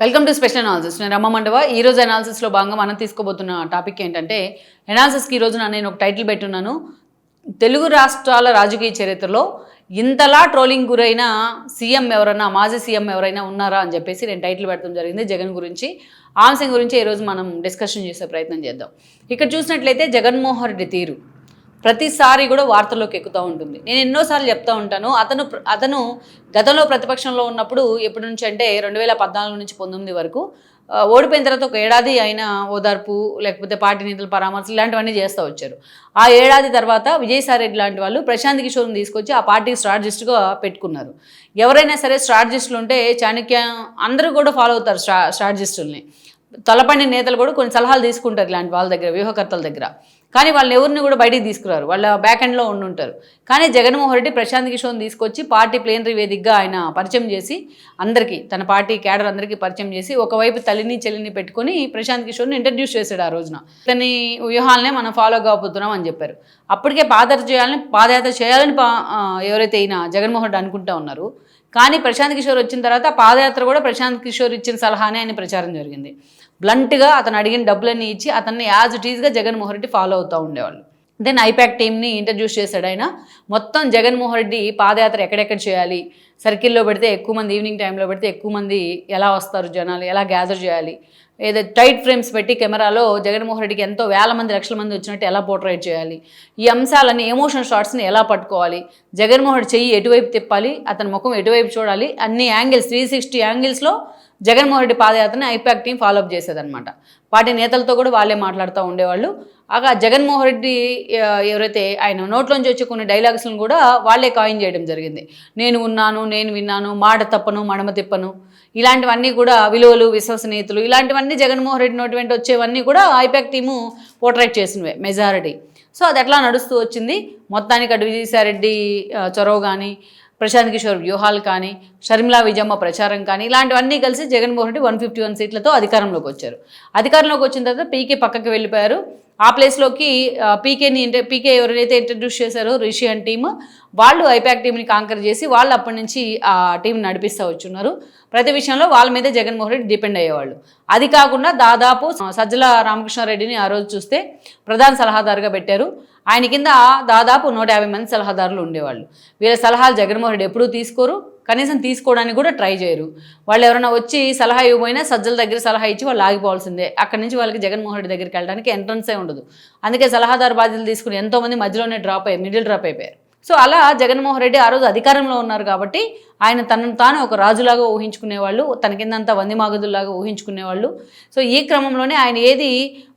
Welcome to special analysis. నేను రమ్మ మండవ. ఈరోజు అనాలిసిస్లో భాగంగా మనం తీసుకోబోతున్న టాపిక్ ఏంటంటే, అనాలిసిస్కి ఈరోజు నేను ఒక టైటిల్ పెట్టున్నాను, తెలుగు రాష్ట్రాల రాజకీయ చరిత్రలో ఇంతలా ట్రోలింగ్ గురైన సీఎం ఎవరైనా, మాజీ సీఎం ఎవరైనా ఉన్నారా అని చెప్పేసి నేను టైటిల్ పెట్టడం జరిగింది. జగన్ గురించి, ఆ అంశం గురించి ఈరోజు మనం డిస్కషన్ చేసే ప్రయత్నం చేద్దాం. ఇక్కడ చూసినట్లయితే జగన్మోహన్ రెడ్డి తీరు ప్రతిసారి కూడా వార్తల్లోకి ఎక్కుతూ ఉంటుంది. నేను ఎన్నోసార్లు చెప్తూ ఉంటాను, అతను గతంలో ప్రతిపక్షంలో ఉన్నప్పుడు ఎప్పటి నుంచి అంటే 2014 నుంచి 19 వరకు ఓడిపోయిన తర్వాత ఒక ఏడాది ఆయన ఓదార్పు, లేకపోతే పార్టీ నేతల పరామర్శలు ఇలాంటివన్నీ చేస్తూ వచ్చారు. ఆ ఏడాది తర్వాత విజయసాయిరెడ్డి లాంటి వాళ్ళు ప్రశాంత్ కిషోర్ని తీసుకొచ్చి ఆ పార్టీకి స్ట్రాటజిస్ట్గా పెట్టుకున్నారు. ఎవరైనా సరే స్ట్రాటజిస్టులు ఉంటే చాణక్య అందరూ కూడా ఫాలో అవుతారు స్ట్రాటజిస్టుల్ని. తలపండి నేతలు కూడా కొన్ని సలహాలు తీసుకుంటారు ఇలాంటి వాళ్ళ దగ్గర, వ్యూహకర్తల దగ్గర. కానీ వాళ్ళని ఎవరిని కూడా బయటికి తీసుకురారు, వాళ్ళ బ్యాక్ ఎండ్లో ఉండుంటారు. కానీ జగన్మోహన్ రెడ్డి ప్రశాంత్ కిషోర్ని తీసుకొచ్చి పార్టీ ప్లేనరీ వేదికగా ఆయన పరిచయం చేసి అందరికీ, తన పార్టీ క్యాడర్ అందరికీ పరిచయం చేసి, ఒకవైపు తల్లిని చెల్లిని పెట్టుకొని ప్రశాంత్ కిషోర్ని ఇంట్రడ్యూస్ చేశాడు. ఆ రోజున ఇతని వ్యూహాలనే మనం ఫాలో కాబోతున్నాం అని చెప్పారు. అప్పటికే పాదయాత్ర చేయాలని ఎవరైతే అయినా జగన్మోహన్ రెడ్డి అనుకుంటా ఉన్నారు. కానీ ప్రశాంత్ కిషోర్ వచ్చిన తర్వాత పాదయాత్ర కూడా ప్రశాంత్ కిషోర్ ఇచ్చిన సలహానే ఆయన ప్రచారం జరిగింది. బ్లంట్గా అతను అడిగిన డబ్బులన్నీ ఇచ్చి అతన్ని యాజ్ ఇట్ ఈజ్గా జగన్మోహన్ రెడ్డి ఫాలో అవుతూ ఉండేవాళ్ళు. దెన్ ఐపాక్ టీమ్ని ఇంట్రడ్యూస్ చేశాడు ఆయన. మొత్తం జగన్మోహన్ రెడ్డి పాదయాత్ర ఎక్కడెక్కడ చేయాలి, సర్కిల్లో పెడితే ఎక్కువ మంది, ఈవినింగ్ టైంలో పెడితే ఎక్కువ మంది ఎలా వస్తారు, జనాలు ఎలా గ్యాదర్ చేయాలి, ఏదో టైట్ ఫ్రేమ్స్ పెట్టి కెమెరాలో జగన్మోహన్ రెడ్డికి ఎంతో వేల మంది, లక్షల మంది వచ్చినట్టు ఎలా పోర్ట్రేట్ చేయాలి, ఈ అంశాలన్నీ ఎమోషనల్ షాట్స్ని ఎలా పట్టుకోవాలి, జగన్మోహన్ రెడ్డి చెయ్యి ఎటువైపు తిప్పాలి, అతని ముఖం ఎటువైపు చూడాలి, అన్ని యాంగిల్స్ 360 యాంగిల్స్లో జగన్మోహన్ రెడ్డి పాదయాత్రని ఐపాక్ టీం ఫాలోఅప్ చేసేదన్నమాట. పార్టీ నేతలతో కూడా వాళ్ళే మాట్లాడుతూ ఉండేవాళ్ళు. ఆగా జగన్మోహన్ రెడ్డి ఎవరైతే ఆయన నోట్లోంచి వచ్చే కొన్ని డైలాగ్స్లను కూడా వాళ్ళే కాయిన్ చేయడం జరిగింది. నేను ఉన్నాను, నేను విన్నాను, మాట తప్పను, మడమ తిప్పను, ఇలాంటివన్నీ కూడా విలువలు, విశ్వసనీయతలు, ఇలాంటివన్నీ జగన్మోహన్ రెడ్డి నోటి వెంట వచ్చేవన్నీ కూడా ఐపాక్ టీము పోర్ట్రేట్ చేసినవే మెజారిటీ. సో అది ఎట్లా నడుస్తూ వచ్చింది. మొత్తానికి అటు విజయసాయిరెడ్డి చొరవ కానీ, ప్రశాంత్ కిషోర్ వ్యూహాలు కానీ, షర్మిలా విజయమ్మ ప్రచారం కానీ, ఇలాంటివన్నీ కలిసి జగన్మోహన్ రెడ్డి 151 సీట్లతో అధికారంలోకి వచ్చారు. అధికారంలోకి వచ్చిన తర్వాత పీకే పక్కకి వెళ్ళిపోయారు. ఆ ప్లేస్లోకి పీకే ఎవరైతే ఇంట్రడ్యూస్ చేశారో రిషి అండ్ టీమ్, వాళ్ళు ఐపాక్ టీంని కాంకర్ చేసి వాళ్ళు అప్పటి నుంచి ఆ టీం నడిపిస్తూ వచ్చున్నారు. ప్రతి విషయంలో వాళ్ళ మీదే జగన్మోహన్ రెడ్డి డిపెండ్ అయ్యేవాళ్ళు. అది కాకుండా దాదాపు సజ్జల రామకృష్ణారెడ్డిని ఆ రోజు చూస్తే ప్రధాన సలహాదారుగా పెట్టారు. ఆయన కింద దాదాపు 150 మంది సలహాదారులు ఉండేవాళ్ళు. వీళ్ళ సలహాలు జగన్మోహన్ రెడ్డి ఎప్పుడూ తీసుకోరు, కనీసం తీసుకోవడానికి కూడా ట్రై చేయరు. వాళ్ళు ఎవరైనా వచ్చి సలహా ఇవ్వబోయినా సజ్జల దగ్గర సలహా ఇచ్చి వాళ్ళు ఆగిపోవాల్సిందే. అక్కడి నుంచి వాళ్ళకి జగన్మోహన్ రెడ్డి దగ్గరికి వెళ్ళడానికి ఎంట్రన్సే ఉండదు. అందుకే సలహాదారు బాధ్యతలు తీసుకుని ఎంతోమంది మధ్యలోనే మిడిల్ డ్రాప్ అయిపోయారు. సో అలా జగన్మోహన్ రెడ్డి ఆ రోజు అధికారంలో ఉన్నారు కాబట్టి ఆయన తనను తాను ఒక రాజులాగా ఊహించుకునేవాళ్ళు, తన కిందంతా వందిమాగదుల్లాగా ఊహించుకునేవాళ్ళు. సో ఈ క్రమంలోనే ఆయన ఏది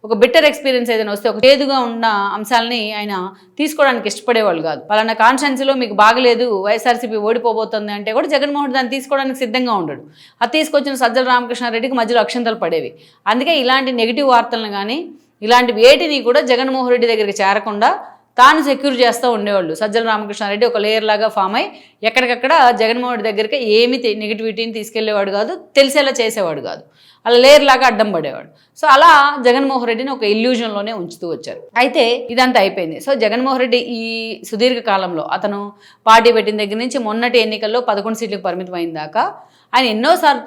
ఒక బెటర్ ఎక్స్పీరియన్స్ ఏదైనా వస్తే, ఒక చేదుగా ఉన్న అంశాలని ఆయన తీసుకోవడానికి ఇష్టపడేవాళ్ళు కాదు. పలానా కాన్స్టిట్యున్సీలో మీకు బాగలేదు, వైఎస్ఆర్సీపీ ఓడిపోబోతుంది అంటే కూడా జగన్మోహన్ రెడ్డి దాన్ని తీసుకోవడానికి సిద్ధంగా ఉండడు. అది తీసుకొచ్చిన సజ్జల రామకృష్ణారెడ్డికి మధ్యలో అక్షంతలు పడేవి. అందుకే ఇలాంటి నెగిటివ్ వార్తలను కానీ, ఇలాంటి వేటిని కూడా జగన్మోహన్ రెడ్డి దగ్గరికి చేరకుండా తాను సెక్యూర్ చేస్తూ ఉండేవాళ్ళు. సజ్జల రామకృష్ణారెడ్డి ఒక లేయర్ లాగా ఫామ్ అయ్యి ఎక్కడికక్కడ జగన్మోహన్ రెడ్డి దగ్గరికి ఏమి నెగిటివిటీని తీసుకెళ్లేవాడు కాదు, తెలిసేలా చేసేవాడు కాదు, అలా లేయర్ లాగా అడ్డం పడేవాడు. సో అలా జగన్మోహన్ రెడ్డిని ఒక ఇల్యూజన్లోనే ఉంచుతూ వచ్చారు. అయితే ఇదంతా అయిపోయింది. సో జగన్మోహన్ రెడ్డి ఈ సుదీర్ఘ కాలంలో అతను పార్టీ పెట్టిన దగ్గర నుంచి మొన్నటి ఎన్నికల్లో 11 సీట్లకు పరిమితమైన దాకా ఆయన ఎన్నోసార్లు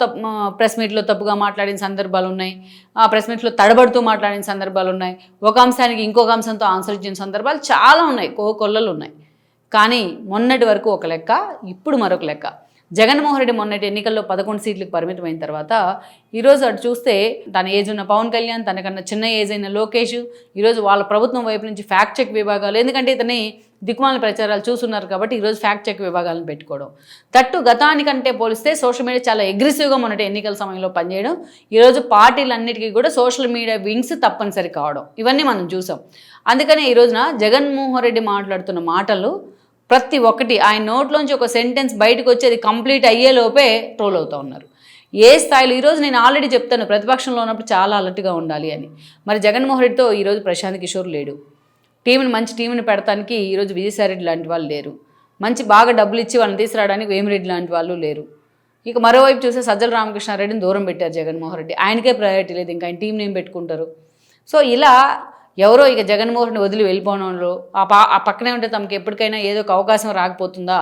ప్రెస్ మీట్లో తప్పుగా మాట్లాడిన సందర్భాలు ఉన్నాయి, ప్రెస్ మీట్లో తడబడుతూ మాట్లాడిన సందర్భాలు ఉన్నాయి, ఒక అంశానికి ఇంకొక అంశంతో ఆన్సర్ ఇచ్చిన సందర్భాలు చాలా ఉన్నాయి, కొల్లలు ఉన్నాయి. కానీ మొన్నటి వరకు ఒక లెక్క, ఇప్పుడు మరొక లెక్క. జగన్మోహన్ రెడ్డి మొన్నటి ఎన్నికల్లో 11 సీట్లకు పరిమితమైన తర్వాత ఈరోజు అటు చూస్తే తన ఏజ్ ఉన్న పవన్ కళ్యాణ్, తనకన్నా చిన్న ఏజ్ అయిన లోకేష్, ఈరోజు వాళ్ళ ప్రభుత్వం వైపు నుంచి ఫ్యాక్ట్ చెక్ విభాగాలు, ఎందుకంటే ఇతని దిక్కుమాల ప్రచారాలు చూస్తున్నారు కాబట్టి ఈరోజు ఫ్యాక్ట్ చెక్ విభాగాలను పెట్టుకోవడం, తట్టు గతానికంటే పోలిస్తే సోషల్ మీడియా చాలా అగ్రెసివ్గా మొన్నటి ఎన్నికల సమయంలో పనిచేయడం, ఈరోజు పార్టీలన్నిటికీ కూడా సోషల్ మీడియా వింగ్స్ తప్పనిసరి కావడం, ఇవన్నీ మనం చూసాం. అందుకనే ఈ రోజున జగన్మోహన్ రెడ్డి మాట్లాడుతున్న మాటలు ప్రతి ఒక్కటి ఆయన నోట్లోంచి ఒక సెంటెన్స్ బయటకు వచ్చి అది కంప్లీట్ అయ్యేలోపే ట్రోల్ అవుతూ ఉన్నారు. ఏ స్థాయిలో ఈరోజు నేను ఆల్రెడీ చెప్తాను, ప్రతిపక్షంలో ఉన్నప్పుడు చాలా అలర్ట్గా ఉండాలి అని. మరి జగన్మోహన్ రెడ్డితో ఈరోజు ప్రశాంత్ కిషోర్ లేడు, మంచి టీంని పెడతానికి ఈరోజు విజయసాయిరెడ్డి లాంటి వాళ్ళు లేరు, బాగా డబ్బులు ఇచ్చి వాళ్ళని తీసుకురావడానికి వేమిరెడ్డి లాంటి వాళ్ళు లేరు. ఇక మరోవైపు చూస్తే సజ్జల రామకృష్ణారెడ్డిని దూరం పెట్టారు జగన్మోహన్ రెడ్డి. ఆయనకే ప్రయారిటీ లేదు, ఇంకా ఆయన టీంని ఏం పెట్టుకుంటారు. సో ఇలా ఎవరో ఇక జగన్మోహన్ వదిలి వెళ్ళిపోవడంలో ఆ పక్కనే ఉంటే తమకు ఎప్పటికైనా ఏదో ఒక అవకాశం రాకపోతుందా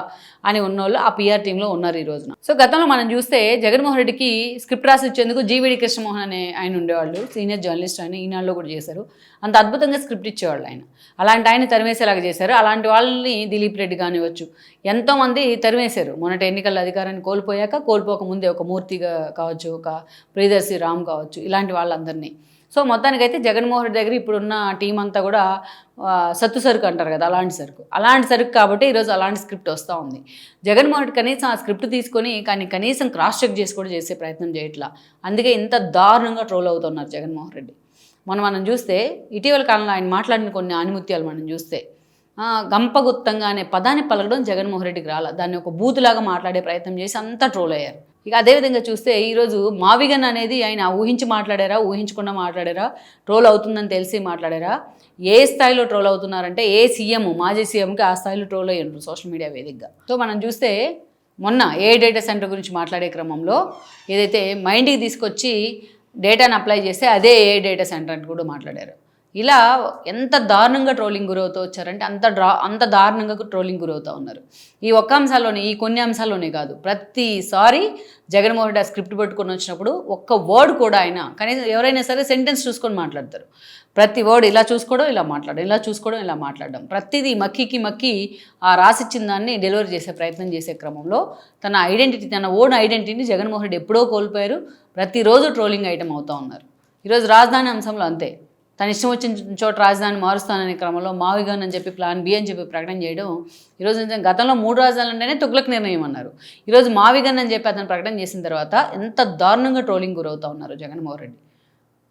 అని ఉన్నోళ్ళు ఆ పిఆర్ టీంలో ఉన్నారు ఈ రోజున. సో గతంలో మనం చూస్తే జగన్మోహన్ రెడ్డికి స్క్రిప్ట్ రాసి ఇచ్చేందుకు జీవీడి కృష్ణమోహన్ అనే ఆయన ఉండేవాళ్ళు, సీనియర్ జర్నలిస్ట్ ఆయన, ఈనాడులో కూడా చేశారు. అంత అద్భుతంగా స్క్రిప్ట్ ఇచ్చేవాళ్ళు ఆయన. అలాంటి ఆయన తరిమేసేలాగా చేశారు. అలాంటి వాళ్ళని దిలీప్ రెడ్డి కానివ్వచ్చు, ఎంతోమంది తరిమేశారు. మొన్నటి ఎన్నికల అధికారాన్ని కోల్పోక ముందే ఒక మూర్తిగా కావచ్చు, ఒక ప్రియదర్శి రామ్ కావచ్చు, ఇలాంటి వాళ్ళందరినీ. సో మొత్తానికైతే జగన్మోహన్ రెడ్డి దగ్గర ఇప్పుడున్న టీం అంతా కూడా సత్తు సరుకు అంటారు కదా, అలాంటి సరుకు కాబట్టి ఈరోజు అలాంటి స్క్రిప్ట్ వస్తూ ఉంది. జగన్మోహన్ రెడ్డి కనీసం ఆ స్క్రిప్ట్ తీసుకొని కనీసం క్రాస్ చెక్ చేసి కూడా చేసే ప్రయత్నం చేయట్లా. అందుకే ఇంత దారుణంగా ట్రోల్ అవుతున్నారు జగన్మోహన్ రెడ్డి. మనం చూస్తే ఇటీవల కాలంలో ఆయన మాట్లాడిన కొన్ని ఆనిముత్యాలు మనం చూస్తే గంపగుత్తంగా అనే పదాన్ని పలకడం జగన్మోహన్ రెడ్డికి రాల. దాన్ని ఒక బూతులాగా మాట్లాడే ప్రయత్నం చేసి అంతా ట్రోల్ అయ్యారు. ఇక అదేవిధంగా చూస్తే ఈరోజు మావిగన్ అనేది ఆయన ఊహించకుండా మాట్లాడారా, ట్రోల్ అవుతుందని తెలిసి మాట్లాడారా, ఏ స్థాయిలో ట్రోల్ అవుతున్నారంటే ఏ సీఎం, మాజీ సీఎంకి ఆ స్థాయిలో ట్రోల్ అయ్యారు సోషల్ మీడియా వేదికగా. సో మనం చూస్తే మొన్న ఏ డేటా సెంటర్ గురించి మాట్లాడే క్రమంలో ఏదైతే మైండ్కి తీసుకొచ్చి డేటాను అప్లై చేస్తే అదే ఏ డేటా సెంటర్ అని కూడా మాట్లాడారు. ఇలా ఎంత దారుణంగా ట్రోలింగ్ గురవుతూ వచ్చారంటే అంత దారుణంగా ట్రోలింగ్ గురవుతూ ఉన్నారు. ఈ కొన్ని అంశాల్లోనే కాదు, ప్రతిసారి జగన్మోహన్ రెడ్డి ఆ స్క్రిప్ట్ పట్టుకొని వచ్చినప్పుడు ఒక్క వర్డ్ కూడా ఆయన కనీసం ఎవరైనా సరే సెంటెన్స్ చూసుకొని మాట్లాడతారు. ప్రతి వర్డ్ ఇలా చూసుకోవడం, ఇలా మాట్లాడడం, ప్రతిదీ మక్కి ఆ రాసిచ్చిన దాన్ని డెలివరీ చేసే ప్రయత్నం చేసే క్రమంలో తన ఓన్ ఐడెంటిటీని జగన్మోహన్ రెడ్డి ఎప్పుడో కోల్పోయారు. ప్రతిరోజు ట్రోలింగ్ ఐటమ్ అవుతూ ఉన్నారు. ఈరోజు రాజధాని అంశంలో అంతే. తను ఇష్టం వచ్చిన చోట రాజధాని మారుస్తాననే క్రమంలో మావిగన్ అని చెప్పి ప్లాన్ బి అని చెప్పి ప్రకటన చేయడం ఈరోజు నిజంగా గతంలో 3 రాజధానులు అంటేనే తుగ్లక్ నిర్ణయం అన్నారు. ఈరోజు మావిగన్ అని చెప్పి అతను ప్రకటన చేసిన తర్వాత ఎంత దారుణంగా ట్రోలింగ్ గురవుతూ ఉన్నారు జగన్మోహన్ రెడ్డి.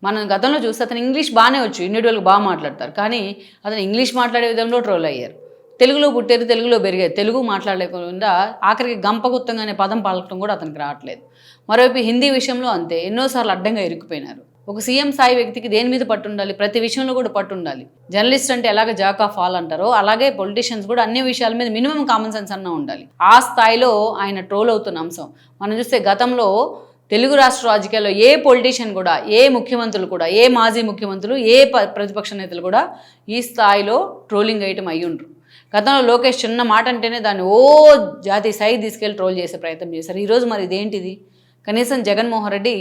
మనం గతంలో చూస్తే అతను ఇంగ్లీష్ బాగానే వచ్చు, ఇండివిజువల్గా బాగా మాట్లాడతారు, కానీ అతను ఇంగ్లీష్ మాట్లాడే విధంలో ట్రోల్ అయ్యారు. తెలుగులో పుట్టారు, తెలుగులో పెరిగారు, తెలుగు మాట్లాడలేకుండా ఆఖరికి గంపగుత్తంగా అనే పదం పలకడం కూడా అతనికి రావట్లేదు. మరోవైపు హిందీ విషయంలో అంతే, ఎన్నోసార్లు అడ్డంగా ఇరుక్కుపోయినారు. ఒక సీఎం స్థాయి వ్యక్తికి దేని మీద పట్టు ఉండాలి, ప్రతి విషయంలో కూడా పట్టు ఉండాలి. జర్నలిస్ట్ అంటే ఎలాగ జాక్ ఆఫ్ ఆల్ అంటారో అలాగే పొలిటీషియన్స్ కూడా అన్ని విషయాల మీద మినిమం కామన్ సెన్స్ అన్నా ఉండాలి. ఆ స్థాయిలో ఆయన ట్రోల్ అవుతున్న అంశం మనం చూస్తే గతంలో తెలుగు రాష్ట్ర రాజకీయాల్లో ఏ పొలిటీషియన్ కూడా, ఏ ముఖ్యమంత్రులు కూడా, ఏ మాజీ ముఖ్యమంత్రులు, ఏ ప్రతిపక్ష నేతలు కూడా ఈ స్థాయిలో ట్రోలింగ్ ఐటమ్ అయ్యుండ్రు. గతంలో లోకేష్ చిన్న మాట అంటేనే దాన్ని జాతీయ స్థాయికి తీసుకెళ్ళి ట్రోల్ చేసే ప్రయత్నం చేశారు. ఈరోజు మరి ఇదేంటిది? కనీసం జగన్మోహన్ రెడ్డి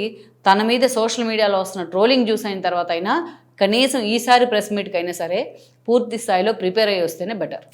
తన మీద సోషల్ మీడియాలో వస్తున్న ట్రోలింగ్ జ్యూస్ అయిన తర్వాత అయినా కనీసం ఈసారి ప్రెస్ మీట్కి అయినా సరే పూర్తి స్థాయిలో ప్రిపేర్ అయ్యి వస్తేనే బెటర్.